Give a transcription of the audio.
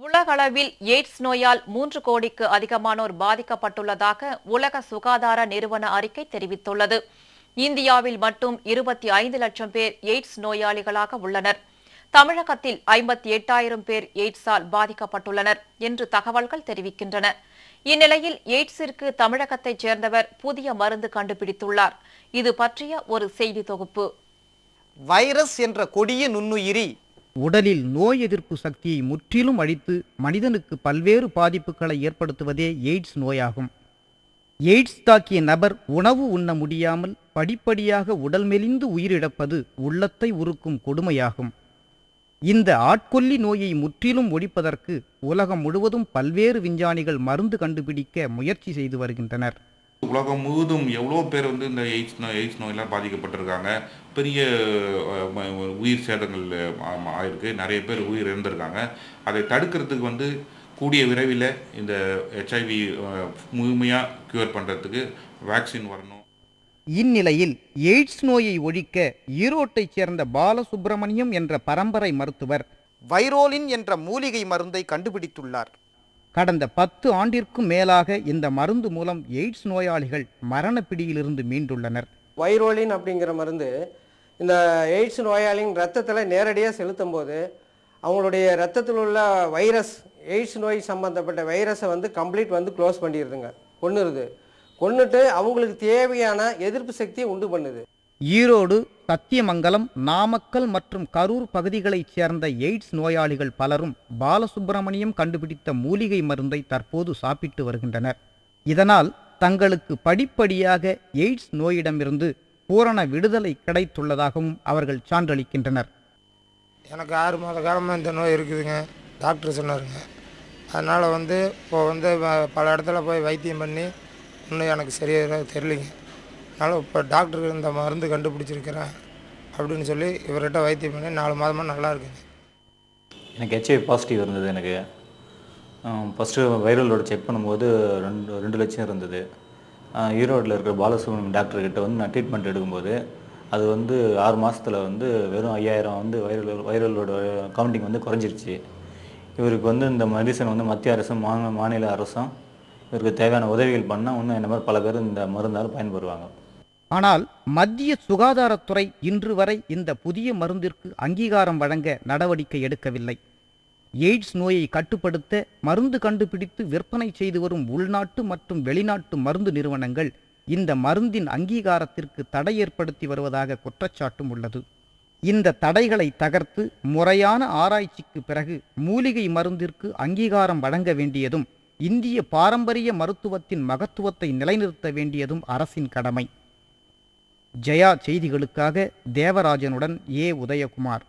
உலகளவில் எய்ட்ஸ் நோயால் 3 கோடிக்கு அதிகமானோர் பாதிக்கப்பட்டுள்ளதாக உலக சுகாதார நிறுவன அறிக்கை தெரிவித்துள்ளது. இந்தியாவில் மட்டும் 25 லட்சம் பேர் எய்ட்ஸ் நோயாளிகளாக உள்ளனர். தமிழகத்தில் 58,000 பேர் எய்ட்ஸால் பாதிக்கப்பட்டுள்ளனர் என்று தகவல்கள் தெரிவிக்கின்றன. இந்நிலையில் எய்ட்ஸிற்கு தமிழகத்தைச் சேர்ந்தவர் புதிய மருந்து கண்டுபிடித்துள்ளார். இது பற்றிய ஒரு செய்தி தொகுப்பு. வைரஸ் என்ற கொடிய நுண்ணுயிரி உடலில் நோய் எதிர்ப்பு சக்தியை முற்றிலும் அழித்து மனிதனுக்கு பல்வேறு பாதிப்புகளை ஏற்படுத்துவதே எய்ட்ஸ் நோயாகும். எய்ட்ஸ் தாக்கிய நபர் உணவு உண்ண முடியாமல் படிப்படியாக உடல் மெலிந்து உயிரிழப்பது உள்ளத்தை உருக்கும் கொடுமையாகும். இந்த ஆட்கொல்லி நோயை முற்றிலும் ஒழிப்பதற்கு உலகம் முழுவதும் பல்வேறு விஞ்ஞானிகள் மருந்து கண்டுபிடிக்க முயற்சி செய்து வருகின்றனர். உலகம் முழுவதும் எவ்வளோ பேர் இந்த எய்ட்ஸ் நோயெல்லாம் பாதிக்கப்பட்டிருக்காங்க. பெரிய உயிர் சேதங்கள் ஆயிருக்கு. நிறைய பேர் உயிர் இழந்திருக்காங்க. அதை தடுக்கிறதுக்கு கூடிய விரைவில் இந்த HIV முழுமையாக க்யூர் பண்ணுறதுக்கு வேக்சின் வரணும். இந்நிலையில் எய்ட்ஸ் நோயை ஒழிக்க ஈரோட்டைச் சேர்ந்த பாலசுப்பிரமணியம் என்ற பரம்பரை மருத்துவர் வைரோலின் என்ற மூலிகை மருந்தை கண்டுபிடித்துள்ளார். கடந்த 10 ஆண்டிற்கும் மேலாக இந்த மருந்து மூலம் எய்ட்ஸ் நோயாளிகள் மரண பிடியிலிருந்து மீண்டுள்ளனர். வைரோலின் அப்படிங்கிற மருந்து இந்த எய்ட்ஸ் நோயாளியின் ரத்தத்தில் நேரடியாக செலுத்தும் போது அவங்களுடைய ரத்தத்தில் உள்ள வைரஸ், எய்ட்ஸ் நோய் சம்பந்தப்பட்ட வைரஸை கம்ப்ளீட் க்ளோஸ் பண்ணிடுதுங்க, கொன்னுட்டு அவங்களுக்கு தேவையான எதிர்ப்பு சக்தியை உண்டு பண்ணுது. ஈரோடு, சத்தியமங்கலம், நாமக்கல் மற்றும் கரூர் பகுதிகளைச் சேர்ந்த எய்ட்ஸ் நோயாளிகள் பலரும் பாலசுப்பிரமணியம் கண்டுபிடித்த மூலிகை மருந்தை தற்போது சாப்பிட்டு வருகின்றனர். இதனால் தங்களுக்கு படிப்படியாக எய்ட்ஸ் நோயிடமிருந்து பூரண விடுதலை கிடைத்துள்ளதாகவும் அவர்கள் சான்றளிக்கின்றனர். எனக்கு 6 மாத காலமாக இந்த நோய் இருக்குதுங்க. டாக்டர் சொன்னாருங்க. அதனால் இப்போ பல இடத்துல போய் வைத்தியம் பண்ணி இன்னும் எனக்கு சரியாக தெரியலைங்க. அதனால் இப்போ டாக்டருக்கு இந்த மருந்து கண்டுபிடிச்சிருக்கிறேன் அப்படின்னு சொல்லி இவர்கிட்ட வைத்தியம் பண்ணி 4 மாதமாக நல்லா இருக்குங்க. எனக்கு HIV பாசிட்டிவ் இருந்தது. எனக்கு ஃபஸ்ட்டு வைரலோட செக் பண்ணும்போது 2 லட்சம் இருந்தது. ஈரோட்டில் இருக்கிற பாலசுப்ரமணியம் டாக்டர்கிட்ட நான் ட்ரீட்மெண்ட் எடுக்கும்போது அது 6 மாதத்தில் வெறும் 5000 வைரலோட கவுண்டிங் குறைஞ்சிருச்சு. இவருக்கு இந்த மெடிசன் மத்திய அரசும் மாநில அரசும் இவருக்கு தேவையான உதவிகள் பண்ணால் இன்னும் என்ன மாதிரி பல பேர் இந்த மருந்தால் பயன்பெறுவாங்க. ஆனால் மத்திய சுகாதாரத்துறை இன்று வரை இந்த புதிய மருந்திற்கு அங்கீகாரம் வழங்க நடவடிக்கை எடுக்கவில்லை. எய்ட்ஸ் நோயை கட்டுப்படுத்த மருந்து கண்டுபிடித்து விற்பனை செய்து வரும் உள்நாட்டு மற்றும் வெளிநாட்டு மருந்து நிறுவனங்கள் இந்த மருந்தின் அங்கீகாரத்திற்கு தடை ஏற்படுத்தி வருவதாக குற்றச்சாட்டும் உள்ளது. இந்த தடைகளை தகர்த்து முறையான ஆராய்ச்சிக்கு பிறகு மூலிகை மருந்திற்கு அங்கீகாரம் வழங்க வேண்டியதும் இந்திய பாரம்பரிய மருத்துவத்தின் மகத்துவத்தை நிலைநிறுத்த வேண்டியதும் அரசின் கடமை. ஜெயா செய்திகளுக்காக தேவராஜனுடன் உதயகுமார்.